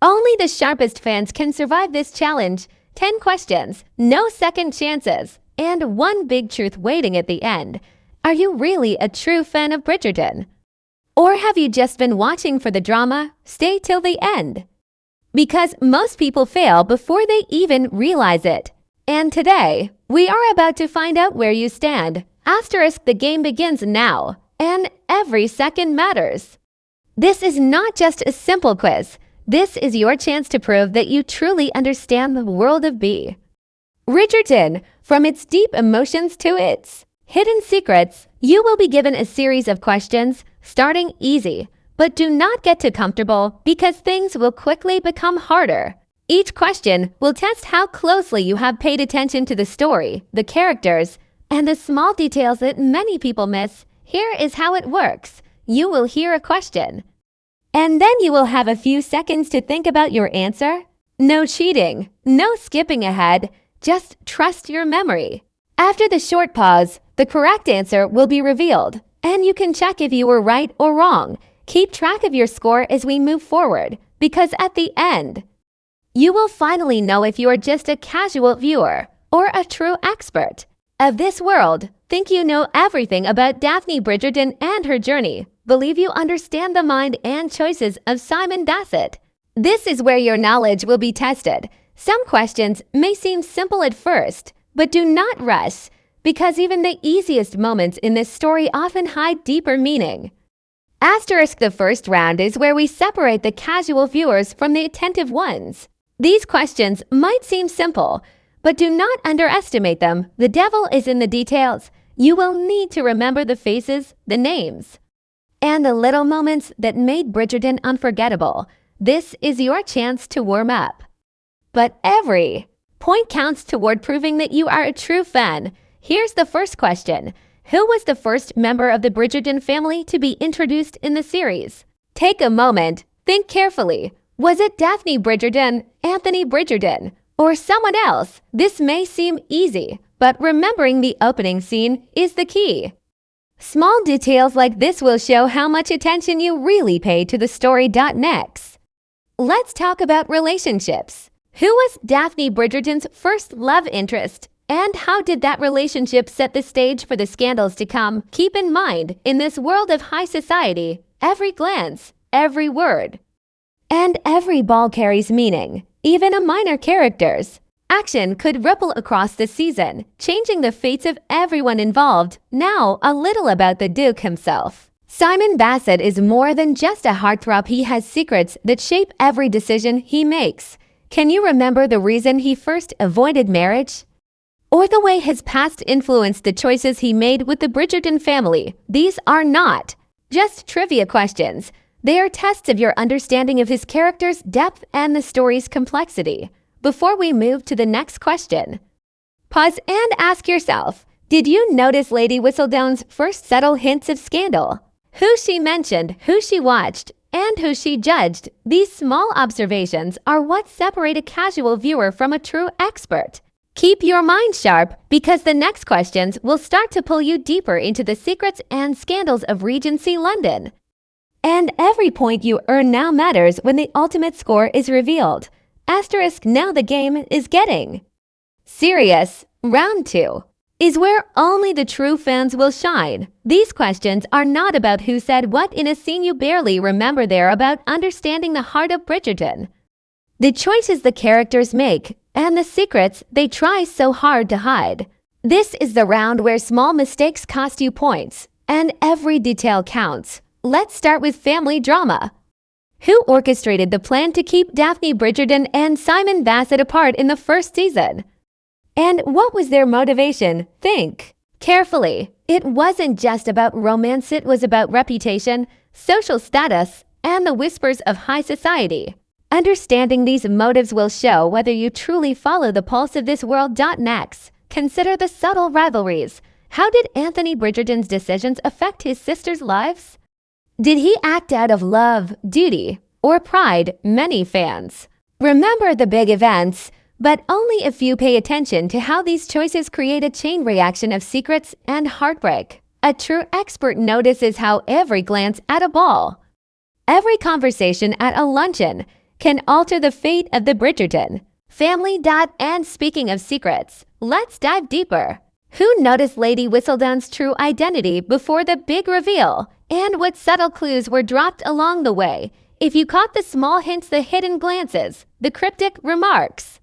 Only the sharpest fans can survive this challenge. 10 questions, no second chances, and one big truth waiting at the end. Are you really a true fan of Bridgerton? Or have you just been watching for the drama? Stay till the end. Because most people fail before they even realize it. And today, we are about to find out where you stand. Asterisk, the game begins now, and every second matters. This is not just a simple quiz. This is your chance to prove that you truly understand the world of B. Bridgerton, from its deep emotions to its hidden secrets, you will be given a series of questions, starting easy. But do not get too comfortable because things will quickly become harder. Each question will test how closely you have paid attention to the story, the characters, and the small details that many people miss. Here is how it works. You will hear a question, and then you will have a few seconds to think about your answer. No cheating, no skipping ahead, just trust your memory. After the short pause, the correct answer will be revealed, and you can check if you were right or wrong. Keep track of your score as we move forward, because at the end, you will finally know if you are just a casual viewer or a true expert of this world. Think you know everything about Daphne Bridgerton and her journey. Believe you understand the mind and choices of Simon Basset. This is where your knowledge will be tested. Some questions may seem simple at first, but do not rush, because even the easiest moments in this story often hide deeper meaning. Asterisk, the first round is where we separate the casual viewers from the attentive ones. These questions might seem simple, but do not underestimate them. The devil is in the details. You will need to remember the faces, the names, and the little moments that made Bridgerton unforgettable. This is your chance to warm up. But every point counts toward proving that you are a true fan. Here's the first question. Who was the first member of the Bridgerton family to be introduced in the series? Take a moment. Think carefully. Was it Daphne Bridgerton, Anthony Bridgerton, or someone else? This may seem easy, but remembering the opening scene is the key. Small details like this will show how much attention you really pay to the story. Next, let's talk about relationships. Who was Daphne Bridgerton's first love interest? And how did that relationship set the stage for the scandals to come? Keep in mind, in this world of high society, every glance, every word, and every ball carries meaning. Even a minor character's action could ripple across the season, changing the fates of everyone involved. Now, a little about the Duke himself. Simon Basset is more than just a heartthrob. He has secrets that shape every decision he makes. Can you remember the reason he first avoided marriage? Or the way his past influenced the choices he made with the Bridgerton family? These are not just trivia questions. They are tests of your understanding of his character's depth and the story's complexity. Before we move to the next question, pause and ask yourself, did you notice Lady Whistledown's first subtle hints of scandal? Who she mentioned, who she watched, and who she judged? These small observations are what separate a casual viewer from a true expert. Keep your mind sharp, because the next questions will start to pull you deeper into the secrets and scandals of Regency London. And every point you earn now matters when the ultimate score is revealed. Asterisk, now the game is getting serious. Round 2 is where only the true fans will shine. These questions are not about who said what in a scene you barely remember. They're about understanding the heart of Bridgerton, the choices the characters make, and the secrets they try so hard to hide. This is the round where small mistakes cost you points, and every detail counts. Let's start with family drama. Who orchestrated the plan to keep Daphne Bridgerton and Simon Basset apart in the first season? And what was their motivation? Think carefully. It wasn't just about romance, it was about reputation, social status, and the whispers of high society. Understanding these motives will show whether you truly follow the pulse of this world. Next, consider the subtle rivalries. How did Anthony Bridgerton's decisions affect his sisters' lives? Did he act out of love, duty, or pride? Many fans remember the big events, but only a few pay attention to how these choices create a chain reaction of secrets and heartbreak. A true expert notices how every glance at a ball, every conversation at a luncheon, can alter the fate of the Bridgerton family. And speaking of secrets, let's dive deeper. Who noticed Lady Whistledown's true identity before the big reveal? And what subtle clues were dropped along the way? If you caught the small hints, the hidden glances, the cryptic remarks,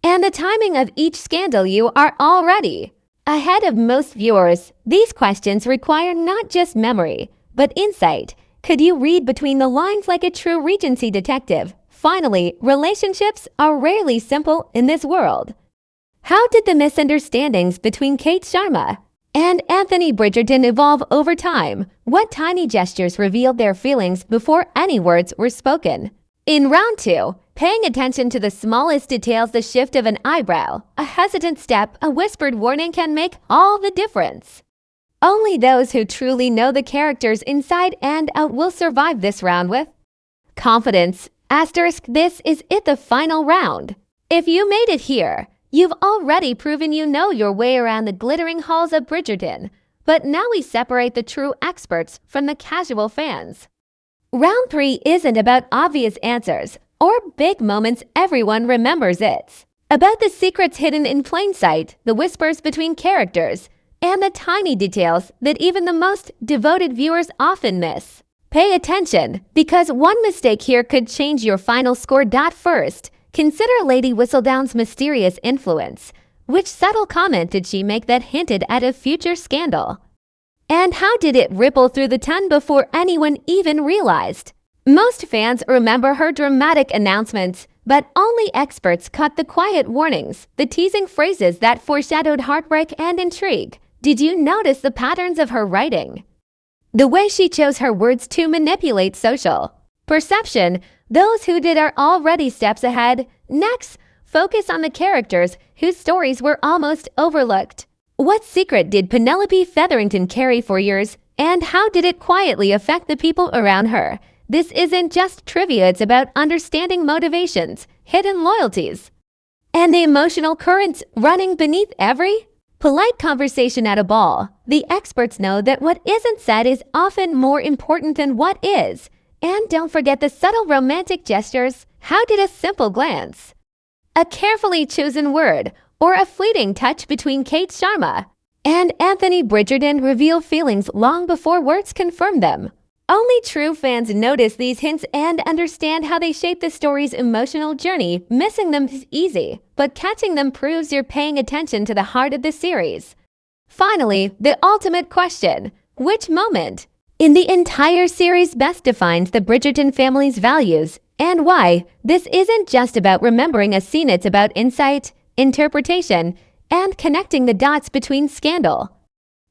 and the timing of each scandal, you are already ahead of most viewers. These questions require not just memory, but insight. Could you read between the lines like a true Regency detective? Finally, relationships are rarely simple in this world. How did the misunderstandings between Kate Sharma and Anthony Bridgerton evolve over time? What tiny gestures revealed their feelings before any words were spoken? In round 2, paying attention to the smallest details, the shift of an eyebrow, a hesitant step, a whispered warning can make all the difference. Only those who truly know the characters inside and out will survive this round with confidence. This is it, the final round. If you made it here, you've already proven you know your way around the glittering halls of Bridgerton. But now we separate the true experts from the casual fans. Round 3 isn't about obvious answers or big moments everyone remembers. It's about the secrets hidden in plain sight, the whispers between characters, and the tiny details that even the most devoted viewers often miss. Pay attention, because one mistake here could change your final score. First, consider Lady Whistledown's mysterious influence. Which subtle comment did she make that hinted at a future scandal? And how did it ripple through the town before anyone even realized? Most fans remember her dramatic announcements, but only experts caught the quiet warnings, the teasing phrases that foreshadowed heartbreak and intrigue. Did you notice the patterns of her writing? The way she chose her words to manipulate social perception? Those who did are already steps ahead. Next, focus on the characters whose stories were almost overlooked. What secret did Penelope Featherington carry for years, and how did it quietly affect the people around her? This isn't just trivia, it's about understanding motivations, hidden loyalties, and the emotional currents running beneath every polite conversation at a ball. The experts know that what isn't said is often more important than what is. And don't forget the subtle romantic gestures. How did a simple glance, a carefully chosen word, or a fleeting touch between Kate Sharma and Anthony Bridgerton reveal feelings long before words confirm them? Only true fans notice these hints and understand how they shape the story's emotional journey. Missing them is easy, but catching them proves you're paying attention to the heart of the series. Finally, the ultimate question: which moment in the entire series best defines the Bridgerton family's values and why? This isn't just about remembering a scene, it's about insight, interpretation, and connecting the dots between scandal,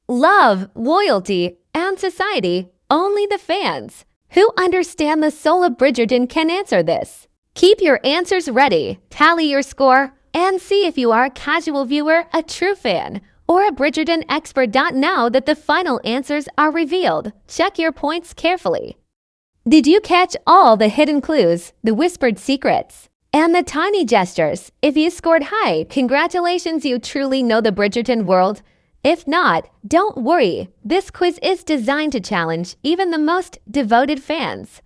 love, loyalty, and society. Only the fans who understand the soul of Bridgerton can answer this. Keep your answers ready, tally your score, and see if you are a casual viewer, a true fan, or a Bridgerton expert. Now that the final answers are revealed, check your points carefully. Did you catch all the hidden clues, the whispered secrets, and the tiny gestures? If you scored high, congratulations, you truly know the Bridgerton world. If not, don't worry. This quiz is designed to challenge even the most devoted fans.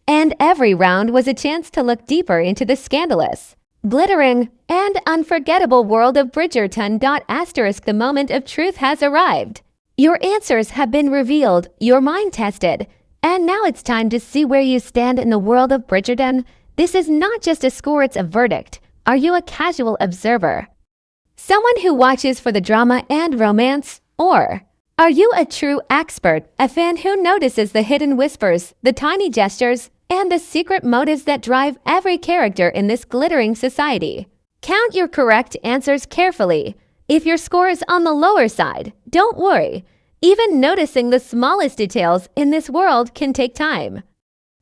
And every round was a chance to look deeper into the scandalous, glittering, and unforgettable world of Bridgerton. The moment of truth has arrived. Your answers have been revealed, your mind tested, and now it's time to see where you stand in the world of Bridgerton. This is not just a score, it's a verdict. Are you a casual observer, someone who watches for the drama and romance? Or are you a true expert, a fan who notices the hidden whispers, the tiny gestures, and the secret motives that drive every character in this glittering society? Count your correct answers carefully. If your score is on the lower side, don't worry. Even noticing the smallest details in this world can take time.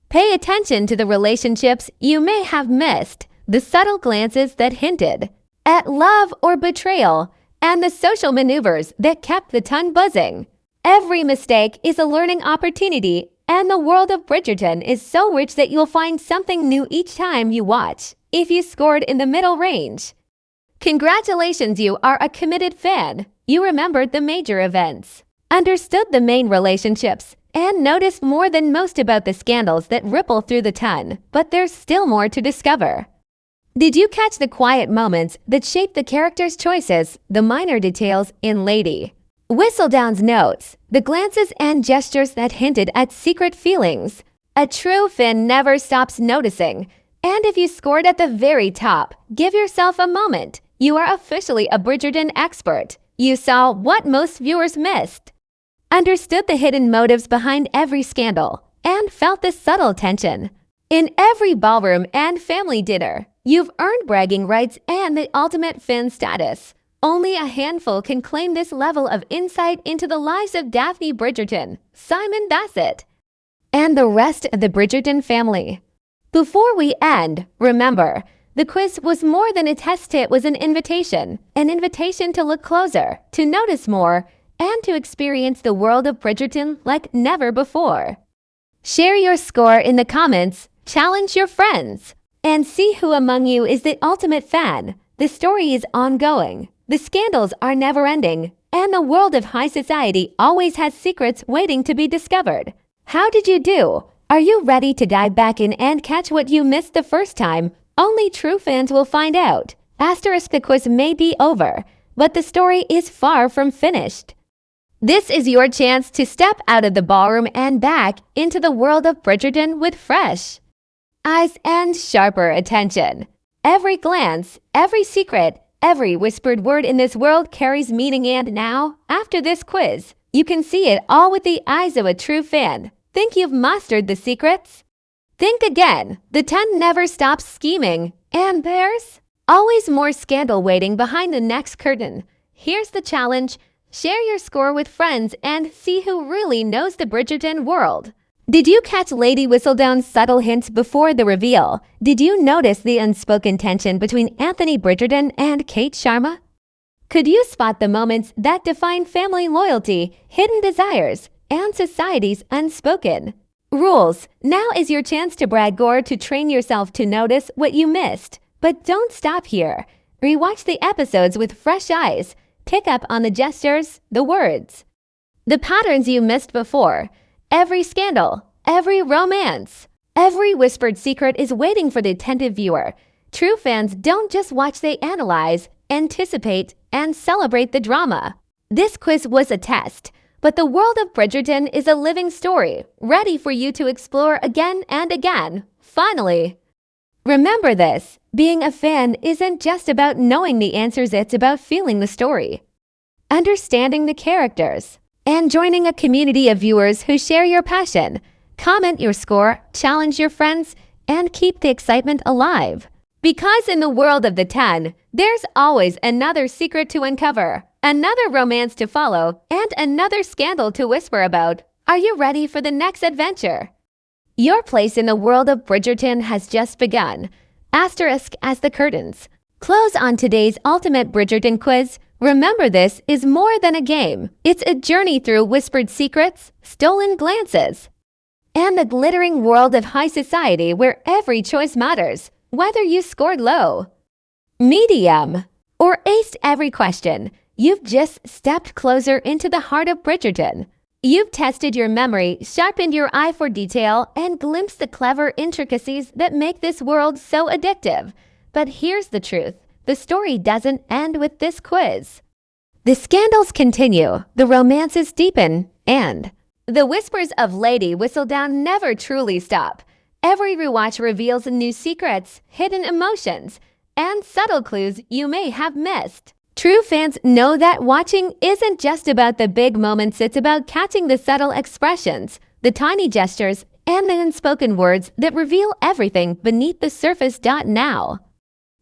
Pay attention to the relationships you may have missed, the subtle glances that hinted at love or betrayal, and the social maneuvers that kept the tongue buzzing. Every mistake is a learning opportunity, and the world of Bridgerton is so rich that you'll find something new each time you watch. If you scored in the middle range, congratulations, you are a committed fan. You remembered the major events, understood the main relationships, and notice more than most about the scandals that ripple through the ton, but there's still more to discover. Did you catch the quiet moments that shape the characters' choices, the minor details in Lady Whistledown's notes, the glances and gestures that hinted at secret feelings? A true fan never stops noticing. And if you scored at the very top, give yourself a moment. You are officially a Bridgerton expert. You saw what most viewers missed, understood the hidden motives behind every scandal, and felt the subtle tension. In every ballroom and family dinner, you've earned bragging rights and the ultimate fan status. Only a handful can claim this level of insight into the lives of Daphne Bridgerton, Simon Bassett, and the rest of the Bridgerton family. Before we end, remember, the quiz was more than a test. It was an invitation to look closer, to notice more, and to experience the world of Bridgerton like never before. Share your score in the comments, challenge your friends, and see who among you is the ultimate fan. The story is ongoing, the scandals are never-ending, and the world of high society always has secrets waiting to be discovered. How did you do? Are you ready to dive back in and catch what you missed the first time? Only true fans will find out. The quiz may be over, but the story is far from finished. This is your chance to step out of the ballroom and back into the world of Bridgerton with fresh eyes and sharper attention. Every glance, every secret, every whispered word in this world carries meaning, and now, after this quiz, you can see it all with the eyes of a true fan. Think you've mastered the secrets? Think again. The ton never stops scheming, and there's always more scandal waiting behind the next curtain. Here's the challenge. Share your score with friends and see who really knows the Bridgerton world. Did you catch Lady Whistledown's subtle hints before the reveal? Did you notice the unspoken tension between Anthony Bridgerton and Kate Sharma? Could you spot the moments that define family loyalty, hidden desires, and society's unspoken rules? Now is your chance to brag or to train yourself to notice what you missed. But don't stop here. Rewatch the episodes with fresh eyes. Pick up on the gestures, the words, the patterns you missed before. Every scandal, every romance, every whispered secret is waiting for the attentive viewer. True fans don't just watch, they analyze, anticipate, and celebrate the drama. This quiz was a test, but the world of Bridgerton is a living story, ready for you to explore again and again. Finally, remember this: being a fan isn't just about knowing the answers, it's about feeling the story, understanding the characters, and joining a community of viewers who share your passion. Comment your score, challenge your friends, and keep the excitement alive. Because in the world of the 10, there's always another secret to uncover, another romance to follow, and another scandal to whisper about. Are you ready for the next adventure? Your place in the world of Bridgerton has just begun. Asterisk as the curtains close on today's ultimate Bridgerton quiz. Remember, this is more than a game. It's a journey through whispered secrets, stolen glances, and the glittering world of high society where every choice matters. Whether you scored low, medium, or aced every question, you've just stepped closer into the heart of Bridgerton. You've tested your memory, sharpened your eye for detail, and glimpsed the clever intricacies that make this world so addictive. But here's the truth. The story doesn't end with this quiz. The scandals continue, the romances deepen, and the whispers of Lady Whistledown never truly stop. Every rewatch reveals new secrets, hidden emotions, and subtle clues you may have missed. True fans know that watching isn't just about the big moments, it's about catching the subtle expressions, the tiny gestures, and the unspoken words that reveal everything beneath the surface. Now,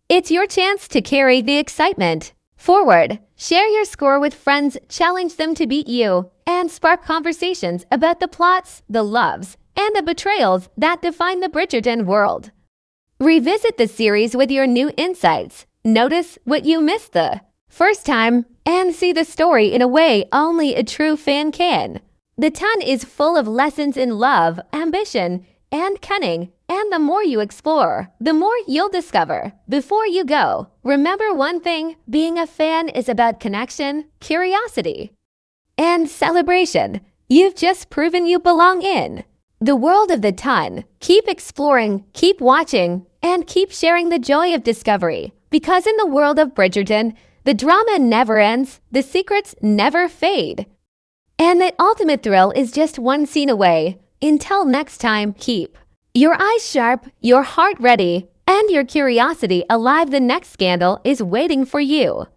it's your chance to carry the excitement forward. Share your score with friends, challenge them to beat you, and spark conversations about the plots, the loves, and the betrayals that define the Bridgerton world. Revisit the series with your new insights. Notice what you missed the first time and see the story in a way only a true fan can. The ton is full of lessons in love, ambition, and cunning, and the more you explore, the more you'll discover. Before you go, remember one thing: being a fan is about connection, curiosity, and celebration. you've just proven you belong in the world of the ton. Keep exploring, keep watching, and keep sharing the joy of discovery. Because in the world of Bridgerton, the drama never ends, the secrets never fade. And the ultimate thrill is just one scene away. Until next time, keep your eyes sharp, your heart ready, and your curiosity alive. The next scandal is waiting for you.